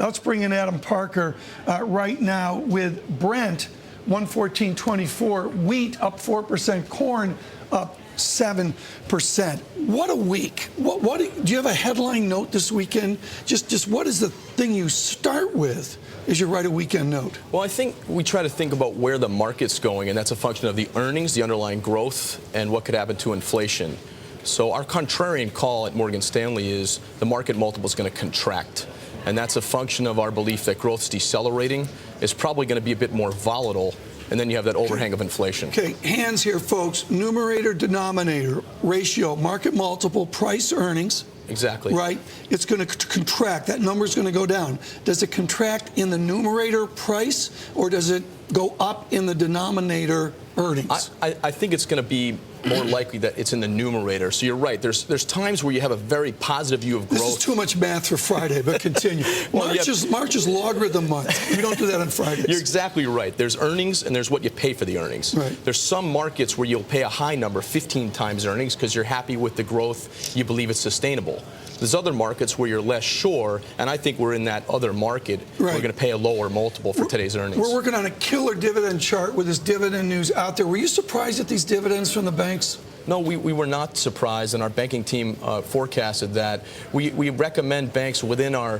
Let's bring in Adam Parker right now with Brent, 114.24, wheat up 4%, corn up 7%. What a week. What do you have a headline note this weekend? Just what is the thing you start with as you write a weekend note? Well, I think we try to think about where the market's going, and that's a function of the earnings, the underlying growth, and what could happen to inflation. So our contrarian call at Morgan Stanley is the market multiple is going to contract. And that's a function of our belief that growth's decelerating. It's probably going to be a bit more volatile. And then you have that overhang of inflation. Okay, hands here, folks. Numerator, denominator, ratio, market multiple, price earnings. Exactly. Right? It's going to contract. That number's going to go down. Does it contract in the numerator price, or does it go up in the denominator earnings? I think it's going to be more likely that it's in the numerator. So you're right. There's times where you have a very positive view of growth. This is too much math for Friday, but continue. Well, March is logarithm month. We don't do that on Fridays. You're exactly right. There's earnings and there's what you pay for the earnings. Right. There's some markets where you'll pay a high number, 15 times earnings, because you're happy with the growth. You believe it's sustainable. There's other markets where you're less sure, and I think we're in that other market. Right. We're going to pay a lower multiple for today's earnings. We're working on a killer dividend chart with this dividend news out there. Were you surprised at these dividends from the banks? No, we were not surprised, and our banking team forecasted that. We recommend banks within our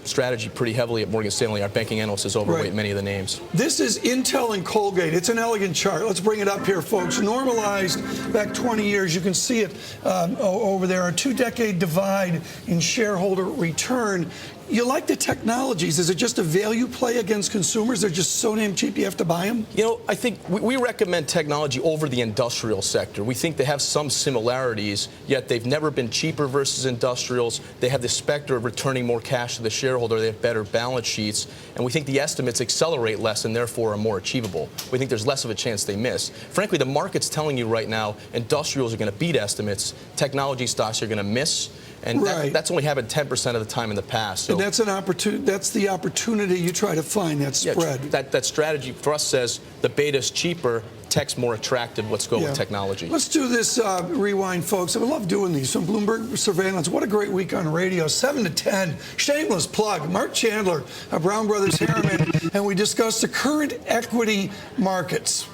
strategy pretty heavily at Morgan Stanley. Our banking analyst is overweight many of the names. This is Intel and Colgate. It's an elegant chart. Let's bring it up here, folks. Normalized back 20 years. You can see it over there. A 2-decade divide in shareholder return. You like the technologies. Is it just a value play against consumers? They're just so damn cheap you have to buy them? You know, I think we recommend technology over the industrial sector. We think they have some similarities, yet they've never been cheaper versus industrials. They have the specter of returning more cash to the shareholder. They have better balance sheets. And we think the estimates accelerate less and therefore are more achievable. We think there's less of a chance they miss. Frankly, the market's telling you right now industrials are going to beat estimates. Technology stocks are going to miss. And that's only happened 10% of the time in the past. So and that's an opportunity. That's the opportunity you try to find, that spread. That strategy for us says the beta's cheaper, tech's more attractive. Let's go with technology. Let's do this rewind, folks. I love doing these. From Bloomberg Surveillance, what a great week on radio. 7 to 10. Shameless plug. Mark Chandler, Brown Brothers Harriman, and we discussed the current equity markets.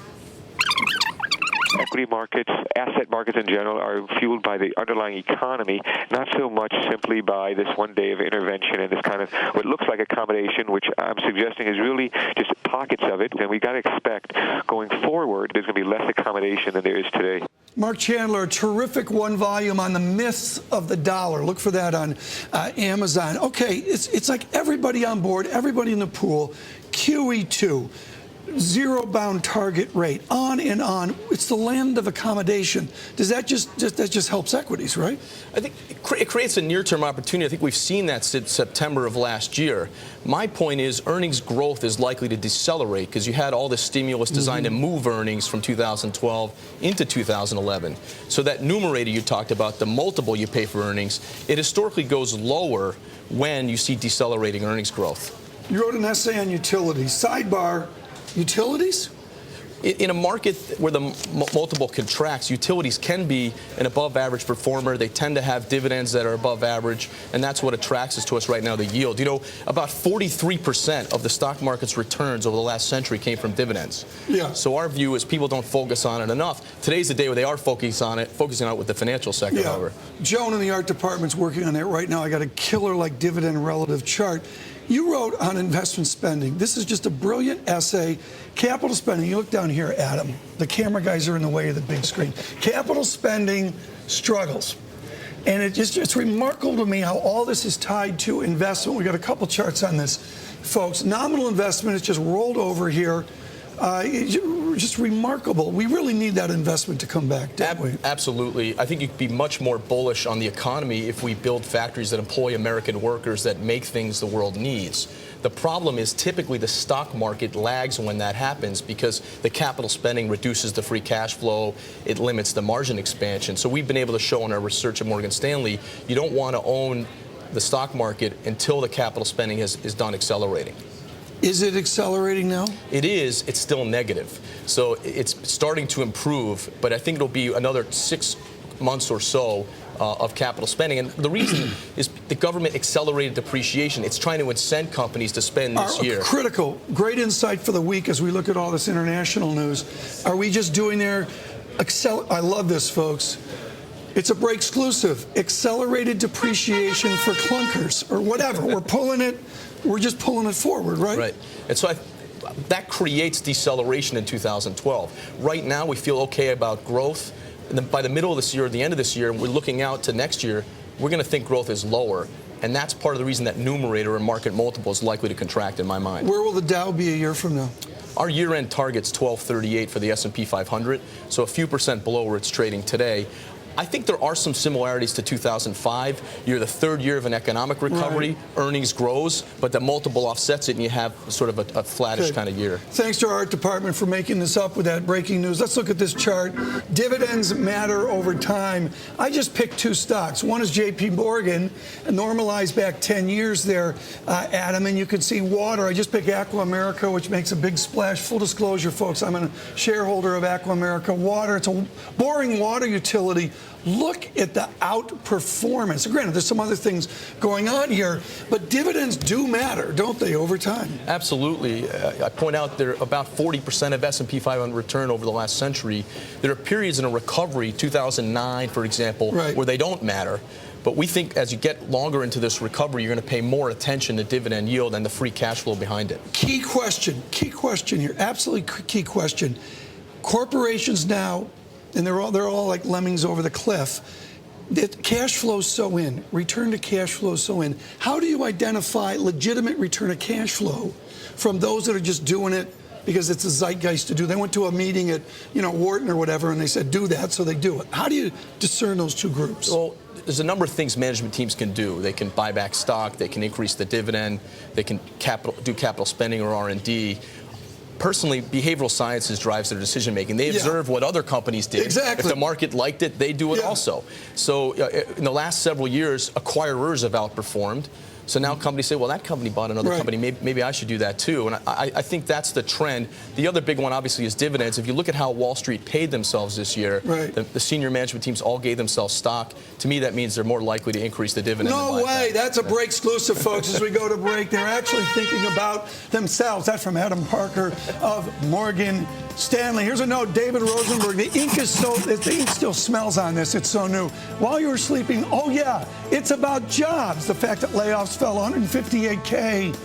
Equity markets, asset markets in general, are fueled by the underlying economy, not so much simply by this one day of intervention and this kind of what looks like accommodation, which I'm suggesting is really just pockets of it. And we've got to expect going forward there's going to be less accommodation than there is today. Mark Chandler, a terrific one volume on the myths of the dollar. Look for that on Amazon. Okay, it's like everybody on board, everybody in the pool. QE2. Zero-bound target rate, on and on. It's the land of accommodation. Does that just helps equities, right? I think it creates a near-term opportunity. I think we've seen that since September of last year. My point is earnings growth is likely to decelerate because you had all this stimulus designed to move earnings from 2012 into 2011. So that numerator you talked about, the multiple you pay for earnings, it historically goes lower when you see decelerating earnings growth. You wrote an essay on utilities. Sidebar. Utilities? In a market where the multiple contracts, utilities can be an above-average performer. They tend to have dividends that are above average, and that's what attracts us to us right now, the yield. You know, about 43% of the stock market's returns over the last century came from dividends. Yeah. So our view is people don't focus on it enough. Today's the day where they are focusing on it with the financial sector, however. Joan in the art department's working on that right now. I got a killer-like dividend relative chart. You wrote on investment spending. This is just a brilliant essay. Capital spending. You look down here, Adam. The camera guys are in the way of the big screen. Capital spending struggles. And it's remarkable to me how all this is tied to investment. We got a couple charts on this, folks. Nominal investment is just rolled over here. Just remarkable. We really need that investment to come back, don't we? Absolutely. I think you could be much more bullish on the economy if we build factories that employ American workers that make things the world needs. The problem is typically the stock market lags when that happens because the capital spending reduces the free cash flow. It limits the margin expansion. So we've been able to show in our research at Morgan Stanley, you don't want to own the stock market until the capital spending is done accelerating. Is it accelerating now? It is. It's still negative. So it's starting to improve, but I think it'll be another 6 months or so of capital spending. And the reason is the government accelerated depreciation. It's trying to incent companies to spend this year. Critical. Great insight for the week as we look at all this international news. Are we just doing their I love this, folks. It's a break exclusive. Accelerated depreciation for clunkers or whatever. We're just pulling it forward, right? Right. And so that creates deceleration in 2012. Right now, we feel okay about growth. And then by the middle of this year, or the end of this year, we're looking out to next year, we're going to think growth is lower. And that's part of the reason that numerator and market multiple is likely to contract in my mind. Where will the Dow be a year from now? Our year-end target's 1238 for the S&P 500, so a few percent below where it's trading today. I think there are some similarities to 2005. You're the third year of an economic recovery. Right. Earnings grows, but the multiple offsets it, and you have sort of a flattish kind of year. Thanks to our art department for making this up with that breaking news. Let's look at this chart. Dividends matter over time. I just picked two stocks. One is J.P. Morgan, normalized back 10 years there, Adam, and you can see water. I just picked Aqua America, which makes a big splash. Full disclosure, folks, I'm a shareholder of Aqua America. Water, it's a boring water utility. Look at the outperformance. Granted, there's some other things going on here, but dividends do matter, don't they, over time? Absolutely. I point out they're about 40% of S&P 500 return over the last century. There are periods in a recovery, 2009, for example, right, where they don't matter. But we think as you get longer into this recovery, you're going to pay more attention to dividend yield and the free cash flow behind it. Key question here, absolutely key question. Corporations now, and they're all like lemmings over the cliff. That cash flows so in, return to cash flow so in. How do you identify legitimate return of cash flow from those that are just doing it because it's a zeitgeist to do? They went to a meeting at Wharton or whatever, and they said do that, so they do it. How do you discern those two groups? Well, there's a number of things management teams can do. They can buy back stock, they can increase the dividend, they can do capital spending or R&D. Personally, behavioral sciences drives their decision making. They observe what other companies did. Exactly. If the market liked it, they do it also. So in the last several years, acquirers have outperformed. So now companies say, well, that company bought another company. Maybe I should do that too. And I think that's the trend. The other big one, obviously, is dividends. If you look at how Wall Street paid themselves this year, the senior management teams all gave themselves stock. To me, that means they're more likely to increase the dividend. No way. That's a break exclusive, folks. As we go to break, they're actually thinking about themselves. That's from Adam Parker of Morgan Stanley. Here's a note, David Rosenberg. The ink still smells on this. It's so new. While you were sleeping, oh yeah, it's about jobs. The fact that layoffs fell 158K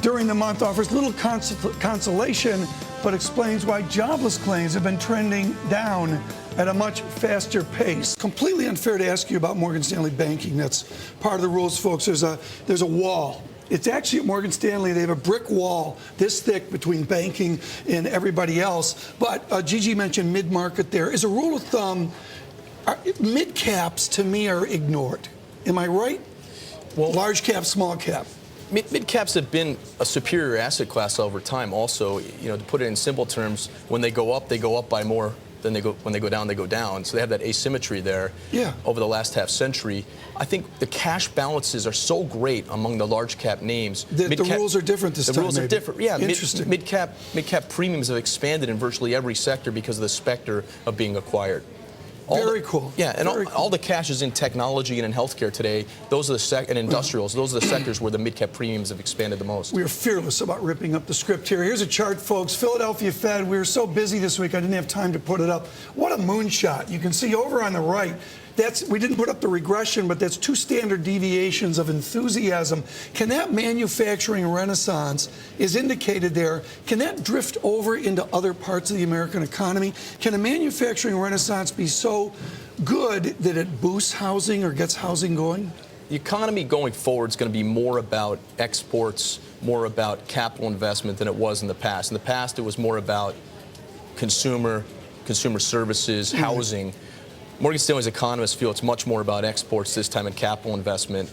during the month offers little consolation, but explains why jobless claims have been trending down at a much faster pace. Completely unfair to ask you about Morgan Stanley banking. That's part of the rules, folks. There's a wall. It's actually at Morgan Stanley, they have a brick wall this thick between banking and everybody else. But Gigi mentioned mid-market there. As a rule of thumb, mid-caps to me are ignored. Am I right? Well, large cap, small cap. Mid-caps have been a superior asset class over time also. To put it in simple terms, when they go up by more than when they go down. So they have that asymmetry there over the last half century. I think the cash balances are so great among the large cap names. The rules are different this time. The rules are different. Yeah, interesting. Mid-cap premiums have expanded in virtually every sector because of the specter of being acquired. Very cool. Yeah, and all the cash is in technology and in healthcare today. Those are and industrials. Those are the sectors where the mid-cap premiums have expanded the most. We are fearless about ripping up the script here. Here's a chart, folks. Philadelphia Fed. We were so busy this week, I didn't have time to put it up. What a moonshot. You can see over on the right, we didn't put up the regression, but that's two standard deviations of enthusiasm. Can that manufacturing renaissance is indicated there? Can that drift over into other parts of the American economy? Can a manufacturing renaissance be so good that it boosts housing or gets housing going? The economy going forward is going to be more about exports, more about capital investment than it was in the past. In the past, it was more about consumer services, housing. Morgan Stanley's economists feel it's much more about exports this time and capital investment.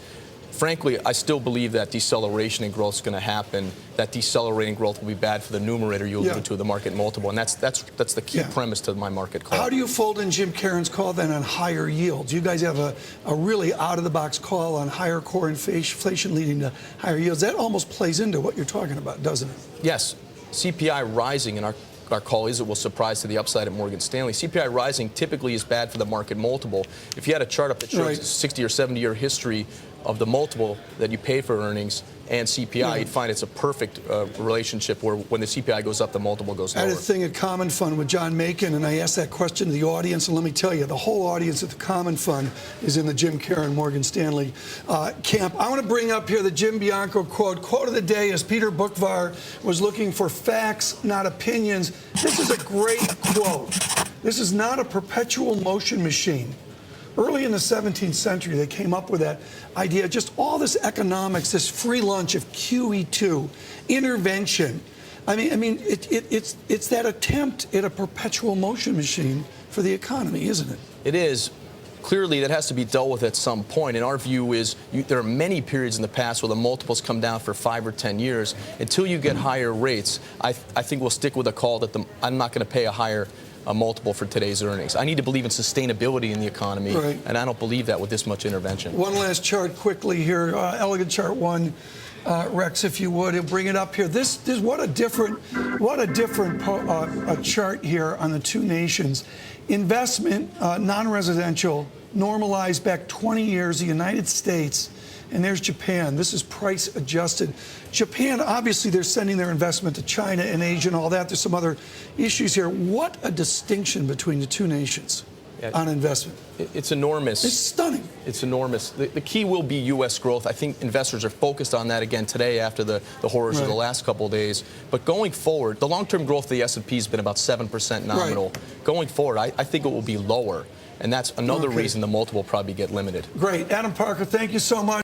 Frankly, I still believe that deceleration in growth is going to happen. That decelerating growth will be bad for the numerator you alluded to, the market multiple, and that's the key premise to my market call. How do you fold in Jim Caron's call then on higher yields? You guys have a really out-of-the-box call on higher core inflation leading to higher yields. That almost plays into what you're talking about, doesn't it? Yes. CPI rising and our our call is it will surprise to the upside at Morgan Stanley. CPI rising typically is bad for the market multiple. If you had a chart up that shows 60 or 70-year history of the multiple that you pay for earnings and CPI, you'd find it's a perfect relationship where when the CPI goes up, the multiple goes lower. I had a thing at Common Fund with John Macon, and I asked that question to the audience, and let me tell you, the whole audience at the Common Fund is in the Jim Caron Morgan Stanley camp. I want to bring up here the Jim Bianco quote. Quote of the day is Peter Bookvar was looking for facts, not opinions. This is a great quote. This is not a perpetual motion machine. Early in the 17th century, they came up with that idea, just all this economics, this free lunch of QE2, intervention. I mean, it's that attempt at a perpetual motion machine for the economy, isn't it? It is. Clearly, that has to be dealt with at some point. And our view is there are many periods in the past where the multiples come down for 5 or 10 years. Until you get higher rates, I think we'll stick with a call that I'm not going to pay a higher multiple for today's earnings. I need to believe in sustainability in the economy, and I don't believe that with this much intervention. One last chart quickly here, elegant chart one, Rex, if you would, and bring it up here. This what a different chart here on the two nations. Investment, non-residential, normalized back 20 years. The United States. And there's Japan. This is price adjusted. Japan, obviously, they're sending their investment to China and Asia and all that. There's some other issues here. What a distinction between the two nations on investment. It's enormous. It's stunning. It's enormous. The key will be U.S. growth. I think investors are focused on that again today after the horrors of the last couple of days. But going forward, the long-term growth of the S&P has been about 7% nominal. Going forward, I think it will be lower. And that's another reason the multiple will probably get limited. Great. Adam Parker, thank you so much.